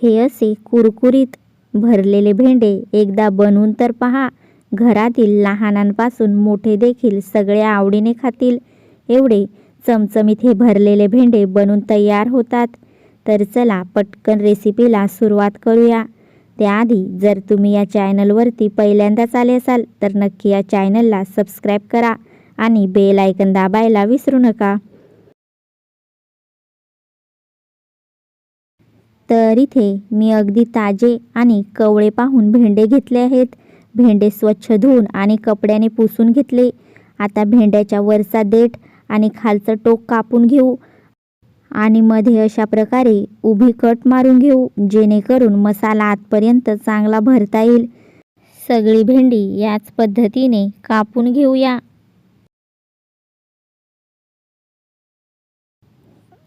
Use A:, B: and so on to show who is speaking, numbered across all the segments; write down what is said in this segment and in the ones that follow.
A: हे असे कुरकुरीत भरलेले भेंडे एकदा बनवून तर पहा. घरातील लहानांपासून मोठे देखील सगळे आवडीने खातील एवढे चमचमीत हे भरलेले भेंडे बनून तयार होतात. तर चला पटकन रेसिपीला सुरुवात करूया. त्याआधी जर तुम्ही या चॅनलवरती पहिल्यांदाच आले असाल तर नक्की या चॅनलला सबस्क्राईब करा आणि बेल आयकन दाबायला विसरू नका. तर इथे मी अगदी ताजे आणि कवळे पाहून भेंडे घेतले आहेत. भेंडे स्वच्छ धुवून आणि कपड्याने पुसून घेतले. आता भेंड्याच्या वरचा देठ आणि खालचं टोक कापून घेऊ आणि मध्ये अशा प्रकारे उभी कट मारून घेऊ, जेणेकरून मसाला आतपर्यंत चांगला भरता येईल. सगळी भेंडी याच पद्धतीने कापून घेऊया.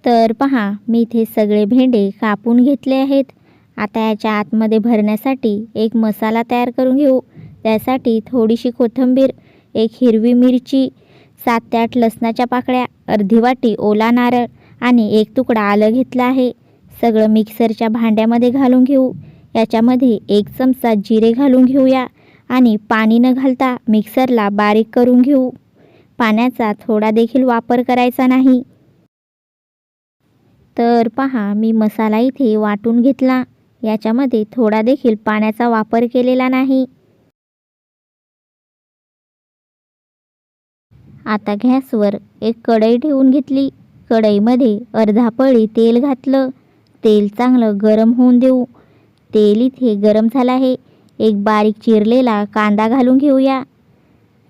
A: तर पहा, मी इथे सगळे भेंडे कापून घेतले आहेत. आता याच्या आतमध्ये भरण्यासाठी एक मसाला तयार करून घेऊ. त्यासाठी थोडीशी कोथिंबीर, एक हिरवी मिरची, 7 ते 8 लसणाच्या पाकळ्या, अर्धी वाटी ओला नारळ आणि एक तुकडा आलं घेतला आहे. सगळं मिक्सरच्या भांड्यामध्ये घालून घेऊ. याच्यामध्ये 1 चमचा जिरे घालून घेऊया आणि पाणी न घालता मिक्सरला बारीक करून घेऊ. पाण्याचा थोडा देखील वापर करायचा नाही. तर पहा, मी मसाला इथे वाटून घेतला. याच्यामध्ये थोडा देखील पाण्याचा वापर केलेला नाही. आता गॅसवर एक कढई ठेवून घेतली. कढईमध्ये अर्धा पळी तेल घातलं. तेल चांगलं गरम होऊन देऊ. तेल इथे गरम झालं आहे. एक बारीक चिरलेला कांदा घालून घेऊया.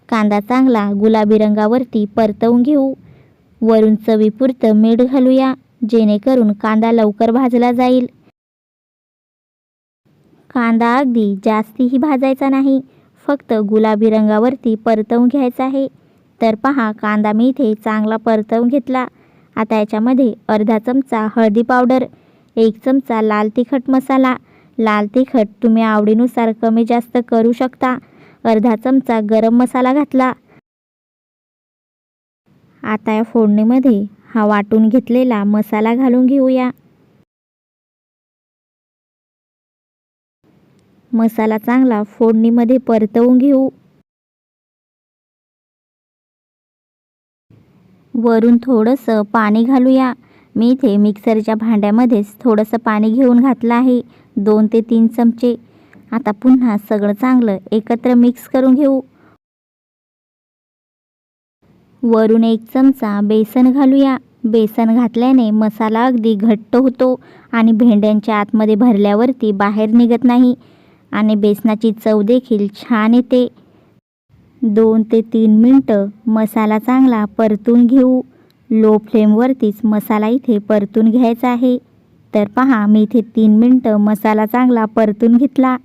A: कांदा चांगला गुलाबी रंगावरती परतवून घेऊ. वरून चवीपुरतं मीठ घालूया, जेणेकरून कांदा लवकर भाजला जाईल. कांदा अगदी जास्तीही भाजायचा नाही, फक्त गुलाबी रंगावरती परतवून घ्यायचा आहे. तर पहा, कांदा मी इथे चांगला परतवून घेतला. आता याच्यामध्ये अर्धा चमचा हळदी पावडर, 1 चमचा लाल तिखट मसाला, लाल तिखट तुम्ही आवडीनुसार कमी जास्त करू शकता, अर्धा चमचा गरम मसाला घातला. आता या फोडणीमध्ये हा वाटून घेतलेला मसाला घालून घेऊया. मसाला चांगला फोडणीमध्ये परतवून घेऊ. वरून थोडंसं पाणी घालूया. मी इथे मिक्सरच्या भांड्यामध्येच थोडंसं पाणी घेऊन घातलं आहे, 2 ते 3 चमचे. आता पुन्हा सगळं चांगलं एकत्र मिक्स करून घेऊ. वरून 1 चमचा बेसन घालूया. बेसन घातल्याने मसाला अगदी घट्ट होतो आणि भेंड्यांच्या आतमध्ये भरल्यावरती बाहेर निघत नाही आणि बेसनाची चव देखील छान येते. 2 ते 3 मिनटं मसाला चांगला परतून घेऊ. लो फ्लेमवरतीच मसाला इथे परतून घ्यायचा आहे. तर पहा, मी इथे 3 मिनटं मसाला चांगला परतून घेतला.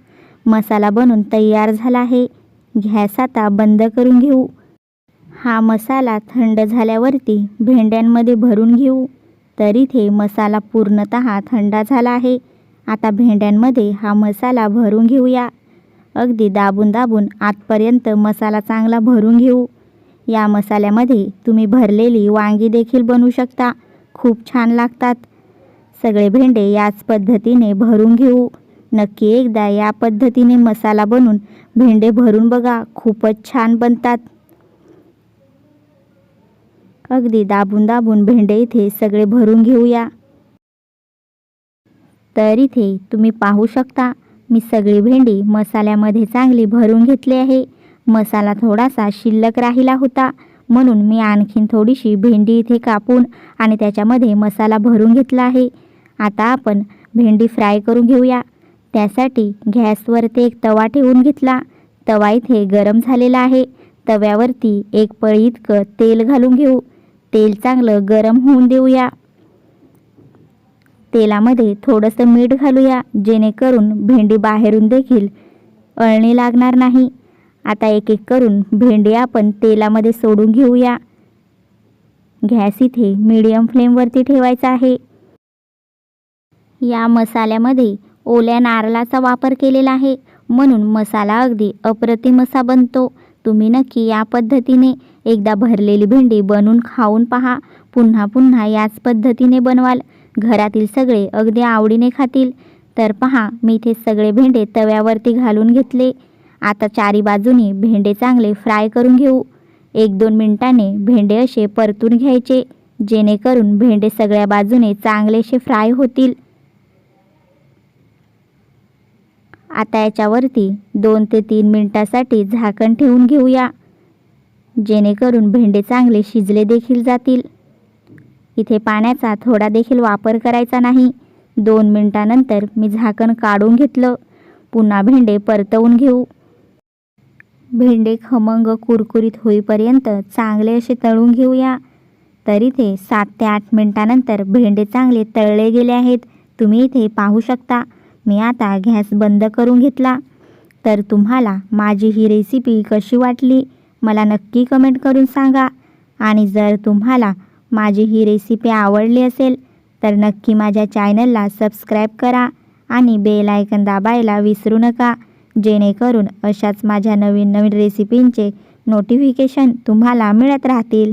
A: मसाला बनून तयार झाला आहे. गॅस आता बंद करून घेऊ. हा मसाला थंड झाल्यावरती भेंड्यांमध्ये भरून घेऊ. तर इथे मसाला पूर्णतः थंड झाला आहे. आता भेंड्यांमध्ये हा मसाला भरून घेऊया. अगदी दाबून दाबून आतपर्यंत मसाला चांगला भरून घेऊ. या मसाल्यामध्ये तुम्ही भरलेली वांगी देखील बनवू शकता, खूप छान लागतात. सगळे भेंडे याच पद्धतीने भरून घेऊ. नक्की एकदा या पद्धतीने मसाला बनवून भेंडे भरून बघा, खूपच छान बनतात. अगदी दाबून दाबून भेंडे इथे सगळे भरून घेऊया. तर इथे तुम्ही पाहू शकता, मी सगळी भेंडी मसाल्यामध्ये चांगली भरून घेतली आहे. मसाला थोडासा शिल्लक राहिला होता, म्हणून मी आणखीन थोडीशी भेंडी इथे कापून आणि त्याच्यामध्ये मसाला भरून घेतला आहे. आता आपण भेंडी फ्राय करून घेऊया. त्यासाठी गॅसवरती एक तवा ठेवून घेतला. तवा इथे गरम झालेला आहे. तव्यावरती 1 पळी इतकं तेल घालून घेऊ. तेल चांगलं गरम होऊन देऊया. तेलामध्ये थोडंसं मीठ घालूया, जेणेकरून भेंडी बाहेरून देखील अळणी लागणार नाही. आता एक एक करून भेंडी आपण तेलामध्ये सोडून घेऊया. गॅस इथे मीडियम फ्लेमवरती ठेवायचा आहे. या मसाल्यामध्ये ओल्या नारळाचा वापर केलेला आहे, म्हणून मसाला अगदी अप्रतिम असा बनतो. तुम्ही नक्की या पद्धतीने एकदा भरलेली भेंडी बनवून खाऊन पहा. पुन्हा पुन्हा याच पद्धतीने बनवाल. घरातील सगळे अगदी आवडीने खातील. तर पहा, मी इथे सगळे भेंडे तव्यावरती घालून घेतले. आता चारी बाजूनी भेंडे चांगले फ्राय करून घेऊ. 1-2 मिनिटांनी भेंडे असे परतून घ्यायचे, जेणेकरून भेंडे सगळ्या बाजूने चांगलेसे फ्राय होतील. आता याच्यावरती 2 ते 3 मिनिटासाठी झाकण ठेवून घेऊया, जेणेकरून भेंडे चांगले शिजले देखील जातील. इथे पाण्याचा थोडा देखील वापर करायचा नाही. 2 मिनिटानंतर मी झाकण काढून घेतलं. पुन्हा भेंडे परतवून घेऊ. भेंडे खमंग कुरकुरीत होईपर्यंत चांगले असे तळून घेऊया. तर इथे 7 ते 8 मिनिटानंतर भेंडे चांगले तळले गेले आहेत. तुम्ही इथे पाहू शकता. मी आता गॅस बंद करून घेतला. तर तुम्हाला माझी ही रेसिपी कशी वाटली मला नक्की कमेंट करून सांगा. आणि जर तुम्हाला माझी ही रेसिपी आवडली असेल तर नक्की माझ्या चॅनलला सबस्क्राईब करा आणि बेल आयकन दाबायला विसरू नका, जेणेकरून अशाच माझ्या नवीन नवीन रेसिपींचे नोटिफिकेशन तुम्हाला मिळत राहतील.